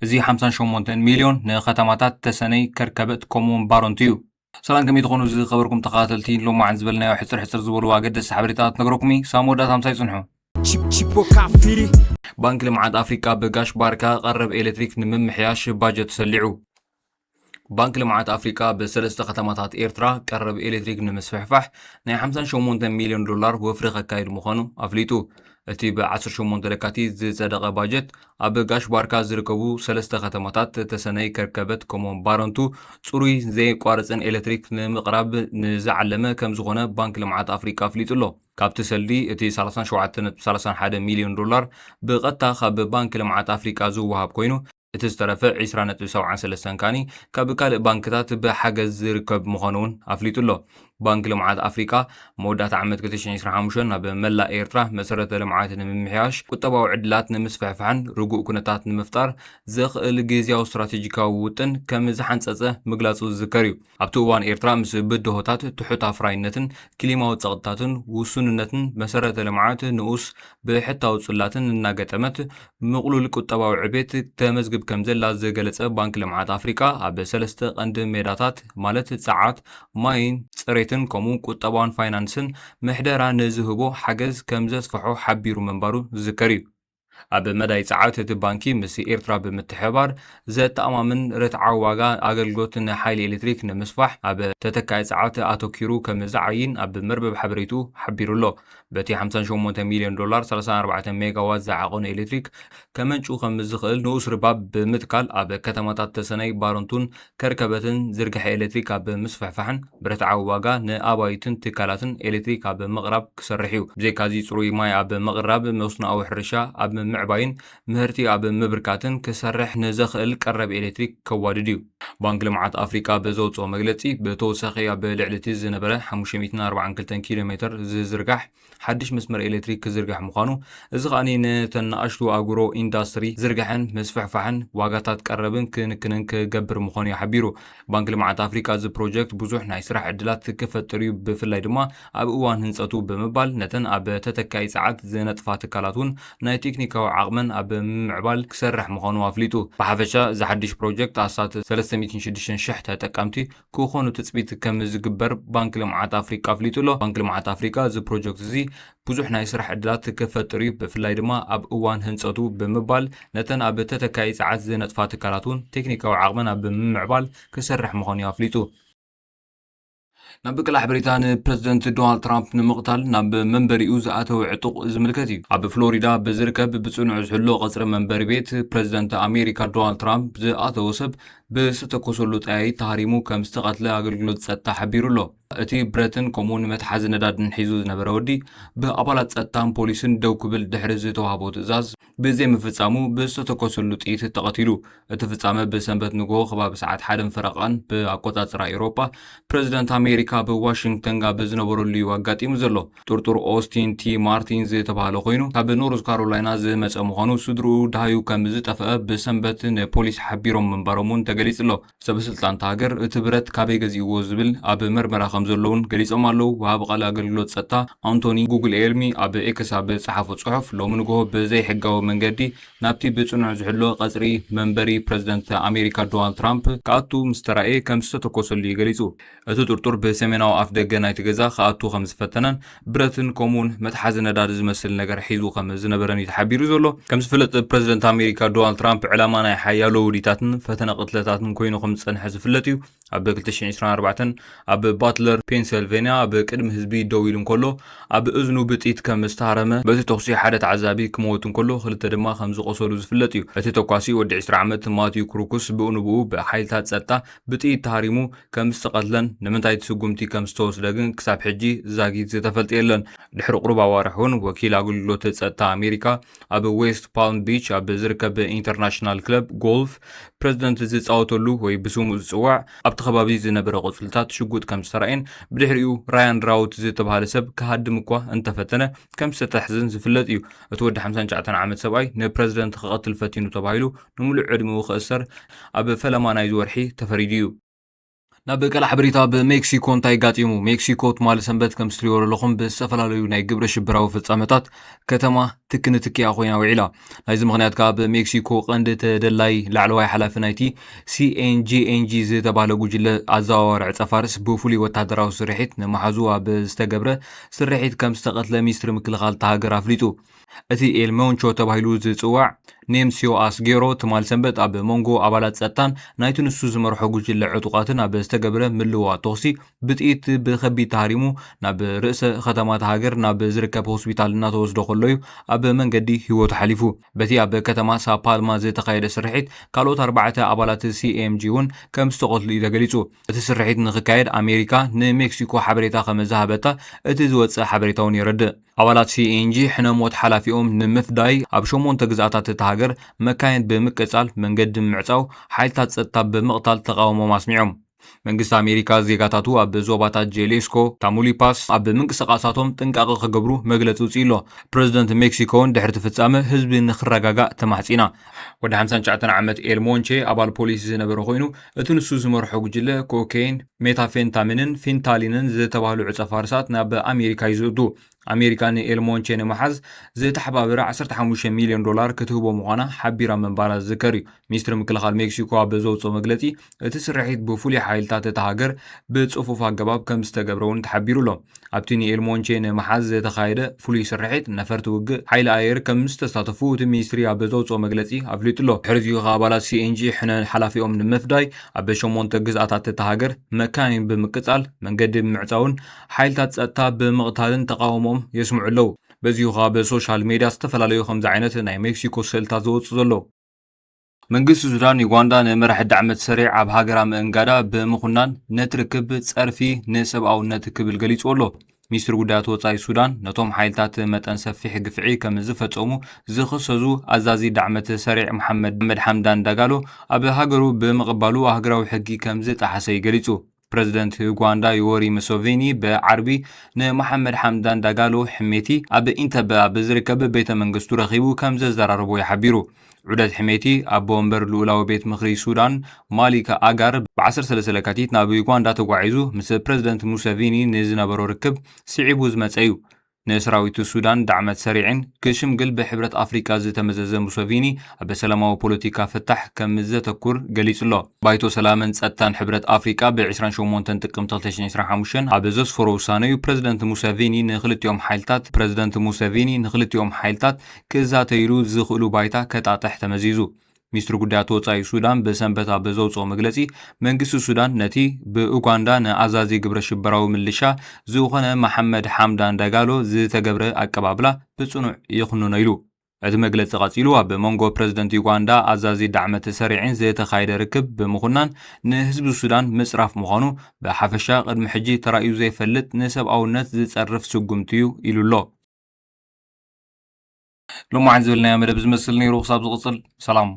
زي 58 مليون نختماتات تسني كركبت كومون بارونتيو سلام كم يدخلوا زي خبركم تقاتلتين لو ما عن زبلنا حسر زبلوا قد السحبريتات نقركمي سامودات هم سيصنحوا بنك لمعاد أفريقيا بقاش باركا قرب إلكتريك نممحياش باجت سلعو بنك لمعاد أفريقيا بسلسة ختماتات إيرترا قرب إلكتريك نمسفحفح نا 58 مليون دولار وفرق كايد مخانو أفليتو እቲ ብ18 ለካቲት ዝጸደቐ ባጀት ኣብ ጋሽ ባርካ ዝርከቡ ሰለስተ ከተማታት ተሰነይ ከርከበት ከምኡውን ባረንቱ ጽሩይ ዘይቋረፅን ኤሌክትሪክ ንምቕራብ ንዝዓለመ ከም ዝኾነ ባንክ ልምዓት ኣፍሪቃ ኣፍሊጡ ኣሎ። ካብቲ ሰልዲ እቲ 37.31 ሚልዮን ዶላር ብቐጥታ ካብ ባንክ ልምዓት ኣፍሪቃ ዝወሃብ ኮይኑ እቲ ዝተረፈ 20.73 ካኒ ካብ ካልእ ባንክታት ብሓገዝ ዝርከብ ምዃኑ እውን ኣፍሊጡ ኣሎ። ባንክ ልምዓት ኣፍሪቃ መወዳእታ ዓመት 2025 ናብ መላእ ኤርትራ መሰረተ ልምዓት ንምምሕያሽ ቁጠባዊ ዕድላት ንምስፍሕፋሕን ርጉእ ኩነታት ንምፍጣር ዘኽእል ግዝያዊ ስትራቴጂካዊ ውጥን ከም ዝሓንፀፀ ምግላፁ ዝዝከር እዩ። ኣብቲ እዋን ኤርትራ ምስ ብድሆታት ትሑት ኣፍራይነትን ክሊማዊ ፀቕጥታትን ውሱንነትን መሰረተ ልምዓት ንኡስ ብሕታዊ ጽላትን እናገጠመት ምቕሉል ቁጠባዊ ዕቤት ተመዝግብ ከም ዘላ ዝገለጸ ባንክ ልምዓት ኣፍሪቃ ኣብ ሰለስተ ቀንዲ ሜዳታት ማለት ፀዓት፣ ማይን ፅሬትን ከምኡ ቁጠባውን ፋይናንስን ምሕደራ ንዝህቦ ሓገዝ ከም ዘስፍሖ ሓቢሩ መንባሩ ዝዝከር እዩ። ኣብ መዳይ ፀዓት እቲ ባንኪ ምስ ኤርትራ ብምትሕባር ዘተኣማምን ርትዓዊ ዋጋ ኣገልግሎት ንሓይሊ ኤሌክትሪክ ንምስፋሕ ኣብ ተተካይ ፀዓት ኣተኪሩ ከም ዝዓይን ኣብ መርበብ ሓበሬቱ ሓቢሩ ኣሎ። በቲ 58 ሚልዮን ዶላር 34 ሜጋዋት ዝዓቆነ ኤሌክትሪክ ከመንጩ ከም ዝኽእል ንኡስ ርባብ ብምትካል ኣብ ከተማታት ተሰነይ ባረንቱን ከርከበትን ዝርግሐ ኤሌክትሪክ ኣብ ምስፍሕፋሕን ብርትዓዊ ዋጋ ንኣባይትን ትካላትን ኤሌክትሪክ ኣብ ምቕራብ ክሰርሕ እዩ። ብዘይካዚ ጽሩይ ማይ ኣብ ምቕራብ መስኖኣዊ ሕርሻ ኣብ ምዕባይን ምህርቲ ኣብ ምብርካትን ክሰርሕ ንዘኽእል ቀረብ ኤሌክትሪክ ከዋድድ እዩ። ባንክ ልምዓት ኣፍሪቃ ብዘውፅኦ መግለፂ ብተወሳኺ ኣብ ልዕሊ እቲ ዝነበረ 542 ኪሎ ሜትር ዝዝርጋሕ ሓድሽ መስመር ኤሌክትሪክ ክዝርጋሕ ምዃኑ እዚ ኸኣኒ ንተናእሽቱ ኣግሮ ኢንዳስትሪ ዝርግሐን ምስፍሕፋሕን ዋጋታት ቀረብን ክንክንን ክገብር ምዃኑ እዩ ሓቢሩ። ባንክ ልምዓት ኣፍሪቃ እዚ ፕሮጀክት ብዙሕ ናይ ስራሕ ዕድላት ክፈጥር እዩ። ብፍላይ ድማ ኣብ እዋን ህንፀቱ ብምባል ነተን ኣብ ተተካይ ፀዓት ዝነጥፋ ትካላት እውን ናይ ቴክኒካዊ ዓቕመን ኣብ ምዕባል ክሰርሕ ምዃኑ ኣፍሊጡ። ብሓፈሻ እዚ ሓድሽ ፕሮጀክት ኣሳት 306,000 ተጠቀምቲ ክኾኑ ትፅቢት ከም ዝግበር ባንክ ልምዓት ኣፍሪቃ ኣፍሊጡ ኣሎ። ባንክ ልምዓት ኣፍሪቃ እዚ ፕሮጀክት እዚ ብዙሕ ናይ ስራሕ ዕድላት ክፈጥር እዩ። ብፍላይ ድማ ኣብ እዋን ህንፀቱ ብምባል ነተን ኣብ ተተካይ ፀዓት ዝነጥፋ ትካላት እውን ቴክኒካዊ ዓቕመን ኣብ ምዕባል ክሰርሕ ምዃኑ ኣፍሊጡ። ናብ ቅላሕ ብሪታን ፕሬዚደንት ዶናልድ ትራምፕ ንምቕታል ናብ መንበሪኡ ዝኣተወ ዕጡቕ ዝምልከት እዩ። ኣብ ፍሎሪዳ ብዝርከብ ብጽኑዕ ዝሕሎ ቐጽሪ መንበሪ ቤት ፕሬዚደንት ኣሜሪካ ዶናልድ ትራምፕ ዝኣተወ ሰብ ብዝተኮሰሉ ጠያይ ተሃሪሙ ከም ዝተቐትለ ኣገልግሎት ጸጥታ ሓቢሩ ኣሎ። እቲ ብረትን ከምኡውን መትሓዚ ነዳድን ሒዙ ዝነበረ ወዲ ብኣባላት ጸጥታን ፖሊስን ደው ክብል ድሕሪ ዝተዋህቦ ትእዛዝ ብዘይምፍጻሙ ብዝተተኮሰሉ ጥይት ተቐቲሉ። እቲ ፍጻመ ብሰንበት ንግሆ ከባቢ ሰዓት 1 ፈረቓን ብኣቆጻጽራ ኤውሮጳ ፕሬዚደንት ኣሜሪካ ብዋሽንግተን ጋር ብዝነበረሉ እዩ ኣጋጢሙ ዘሎ። ጡርጡር ኦስቲን ቲ ማርቲን ዝተባሃለ ኮይኑ ካብ ኖርዝ ካሮላይና ዝመጸ ምዃኑ ስድርኡ ዳሃዩ ከም ዝጠፍአ ብሰንበት ንፖሊስ ሓቢሮም ምንባሮም እውን ተገሊጹ ኣሎ። ሰበስልጣን ሃገር እቲ ብረት ካበይ ገዚእዎ ዝብል ኣብ መርመራ ከም ዘለውን ገሊጾም ኣለዉ። ወሃቢ ቃል ኣገልግሎት ጸጥታ ኣንቶኒ ጉግል ኤልሚ ኣብ ኤክስ ኣብ ዝጸሓፎ ጽሑፍ ሎሚ ንግሆ ብዘይሕጋዊ መንገዲ ናብቲ ብጽኑዕ ዝሕሎ ቐጽሪ መንበሪ ፕሬዚደንት ኣሜሪካ ዶናልድ ትራምፕ ክኣቱ ምስ ተራእየ ከም ዝተተኮሰሉ ገሊጹ። እቲ ጡርጡር ብሰሜናዊ ኣፍ ደገ ናይቲ ገዛ ክኣቱ ከም ዝፈተነን ብረትን ከምኡውን መትሓዚ ነዳዲ ዝመስል ነገር ሒዙ ከም ዝነበረን እዩ ተሓቢሩ ዘሎ። ከም ዝፍለጥ ፕሬዚደንት ኣሜሪካ ዶናልድ ትራምፕ ዕላማ ናይ ሓያሎ ውዲታትን ፈተነ ቅትለታትን ኮይኑ ከም ዝጸንሐ ዝፍለጥ እዩ። ኣብ 2024 ኣብ ባትለር ፔንሲልቬንያ ኣብ ቅድሚ ህዝቢ ደው ኢሉ እንከሎ ኣብ እዝኑ ብጥይት ከም ዝተሃረመ በቲ ተኹሲ ሓደ ተዓዛቢ ክመወት እንከሎ ክልተ ድማ ከም ዝቆሰሉ ዝፍለጥ እዩ። እቲ ተኳሲ ወዲ 20 ዓመት ማቲዩ ክሩኩስ ብእንብኡ ብሓይልታት ጸጥታ ብጥይት ተሃሪሙ ከም ዝተቐትለን ንምንታይ ትስጉምቲ ከም ዝተወስደ ግን ክሳብ ሕጂ ዛጊት ዝተፈልጥ የለን። ድሕሪ ቁሩብ ኣዋርሕ እውን ወኪል ኣገልግሎት ጸጥታ ኣሜሪካ ኣብ ዌስት ፓልም ቢች ኣብ ዝርከብ ኢንተርናሽናል ክለብ ጎልፍ ፕሬዚደንት ዝፃወተሉ ወይ ብስሙ ዝፅዋዕ ኣብቲ ከባቢ ዝነበረ ቆፅልታት ሽጉጥ ከም ዝተረኣየን ብድሕሪኡ ራያን ራውት ዝተባሃለ ሰብ ክሃድም እኳ እንተፈተነ ከም ዝተሕዝን ዝፍለጥ እዩ። እቲ ወዲ 59 ዓመት ሰብኣይ ንፕሬዚደንት ክቐትል ፈቲኑ ተባሂሉ ንሙሉእ ዕድሚኡ ክእሰር ኣብ ፈለማ ናይ ዝወርሒ ተፈሪዱ እዩ። ናብ ቀላሕ ብሪታ ብሜክሲኮ እንታይ ጋጢሙ? ሜክሲኮ ትማል ሰንበት ከም ስትሪኦ ኣለኹም ብዝተፈላለዩ ናይ ግብረ ሽብራዊ ፍጻመታት ከተማ ትክንትኪያ ኮይና ውዒላ ናይዚ ምክንያት ካብ ሜክሲኮ ቀንዲ ተደላይ ላዕለዋይ ሓላፊ ናይቲ ሲኤንጂኤንጂ ዝተባህለ ጉጅለ ኣዘዋዋሪ ዕፀፋርስ ብፍሉይ ወታደራዊ ስርሒት ንመሓዙ ኣብ ዝተገብረ ስርሒት ከም ዝተቐትለ ሚኒስትሪ ምክልኻል ሃገር ኣፍሊጡ እቲ ኤልሞንቾ ተባሂሉ ዝፅዋዕ ኔምሲዮኣስ ጌሮ ትማል ሰንበት ኣብ መንጎ ኣባላት ጸጥታን ናይቲ ንሱ ዝመርሖ ጉጅለ ዕጡቃትን ኣብ ዝተገብረ ምልውዋጥ ተኽሲ ብጥኢት ብከቢድ ተሃሪሙ ናብ ርእሰ ከተማት ሃገር ናብ ዝርከብ ሆስፒታል እናተወስዶ ከሎ እዩ ኣብ መንገዲ ሂወቱ ሓሊፉ በቲ ኣብ ከተማ ሳፓልማ ዝተኻየደ ስርሒት ካልኦት 4 ኣባላት ሲኤምጂ እውን ከም ዝተቐትሉ እዩ ተገሊጹ እቲ ስርሒት ንክካየድ ኣሜሪካ ንሜክሲኮ ሓበሬታ ከም ዝሃበታ እቲ ዝወፅእ ሓበሬታ እውን የረድእ ኣባላት ሲኤንጂ ሕነሞት ሓላፊኦም ንምፍዳይ ኣብ 8 ግዛኣታት እቲ ሃገር መካየን ብምቅጻል መንገዲ ምዕጻው ሓይልታት ጸጥታ ብምቕታል ተቃውሞም ኣስሚዖም መንግስቲ ኣሜሪካ ዜጋታቱ ኣብ ዞባታት ጄሌስኮ ታሙሊፓስ ኣብ ምንቅስቓሳቶም ጥንቃቐ ክገብሩ መግለፂ ውፅኢ ኣሎ ፕረዚደንት ሜክሲኮን ድሕሪ ፍጻመ ህዝቢ ንኽረጋጋእ ተማሕፂና ወዲ 59 ዓመት ኤልሞንቼ ኣባል ፖሊስ ዝነበረ ኮይኑ እቲ ንሱ ዝመርሖ ጉጅለ ኮኬይን ሜታፌንታሚንን ፊንታሊንን ዝተባህሉ ዕፀፋርሳት ናብ ኣሜሪካ ይዝእቱ ኣሜሪካ ንኤልሞንቼ ንምሓዝ ዝተሓባበረ $15 ሚልዮን ክትህቦ ምዃና ሓቢራ መንባራ ዝዝከር እዩ ሚኒስትሪ ምክልኻል ሜክሲኮ ኣብ ዘውፅኦ መግለፂ እቲ ስርሒት ብፍሉይ ሓይልታት እቲ ሃገር ብፅፉፍ ኣገባብ ከም ዝተገብረ እውን ተሓቢሩ ኣሎ ኣብቲ ንኤልሞንቼ ንምሓዝ ዝተኻየደ ፍሉይ ስርሒት ነፈርቲ ውግእ ሓይሊ ኣየር ከም ዝተሳተፉ እቲ ሚኒስትሪ ኣብ ዘውፅኦ መግለፂ ኣፍሊጡ ኣሎ ሕርዚኡ ኣባላት ሲኤንጂ ሕነ ሓላፊኦም ንምፍዳይ ኣብ 8 ግዝኣታት እቲ ሃገር መካይን ብምቅጻል መንገዲ ብምዕፃውን ሓይልታት ጸጥታ ብምቕታልን ተቃውሞም يسمع له بزيوها بسوشيال ميديا استفلاليو خمس عينات ناي مكسيكو سلتا زوت زلو መንግስቲ ሱዳን ዩጋንዳ ንመራሒ ዳዕመት ሰሪዕ ኣብ ሃገራ ምእንጋዳ ብምኹናን ነትርክብ ጸርፊ ንሰብኣውነት ክብል ገሊጹ ኣሎ ሚኒስትሪ ጉዳያት ወጻኢ ሱዳን ነቶም ሓይልታት መጠን ሰፊሕ ግፍዒ ከም ዝፈጸሙ ዝኽሰሱ ኣዛዚ ዳዕመት ሰሪዕ መሐመድ ሐምዳን ዳጋሎ ኣብ ሃገሩ ብምቕባሉ ሃገራዊ ሕጊ ከም ዝጣሓሰ ገሊጹ ፕሬዚደንት ዩጋንዳ ዮወሪ ሙሴቬኒ በዓርቢ ንመሐመድ ሐምዳን ዳጋሎ ሕሜቲ ኣብ ኢንተበ ብዝርከብ ቤተ መንግስቱ ረኺቡ ከም ዘዘራረቦ ይሓቢሩ عدد حميتي أبو أمبر لولاو بيت مخري سودان مالك أجار بعصر سلسلة كتيت نابو يوغندا تقوعيزو مثل بريزيدنت موسيفيني نزنا برو ركب سعيبو زمتسعيو نسراويتو السودان دعمت سريعين كشم قلب حبرة أفريقيا زتمزز موسيفيني بسلامة وبوليتيكا فتح كمزة تكور قليس الله بايتو سلامن ستان حبرة أفريقيا بعشران شومون تنتقم تلتشن عشران حموشن عبزوس فروساني بريزيدنت موسيفيني نخلت يوم حيلتات بريزيدنت موسيفيني نخلت يوم حيلتات كزات يرو زخلو بايتا كتا تحت مزيزو ሚኒስትሪ ጉዳያት ወጻኢ ሱዳን በሰንበታ በዘውፅኦ መግለፂ መንግስቲ ሱዳን ነቲ ብኡጋንዳ ንኣዛዚ ግብረ ሽበራዊ ምልሻ ዝኾነ መሐመድ ሐምዳን ዳጋሎ ዝተገብረ ኣቀባብላ ብጽኑዕ ይኽንኖ ኢሉ እቲ መግለፂ ቀፂሉ ኣብ መንጎ ፕረዚደንት ዩጋንዳ ኣዛዚ ዳዕመት ሰሪዕን ዝተኻየደ ርክብ ብምኹናን ንህዝቢ ሱዳን ምፅራፍ ምዃኑ ብሓፈሻ ቅድሚ ሕጂ ተራእዩ ዘይፈልጥ ንሰብኣውነት ዝፀርፍ ስጉምቲ እዩ ኢሉ ኣሎ ሎማዓን ዝብልናዮ መደብ ዝመስል ነይሩ ክሳብ ዝቕፅል ሰላም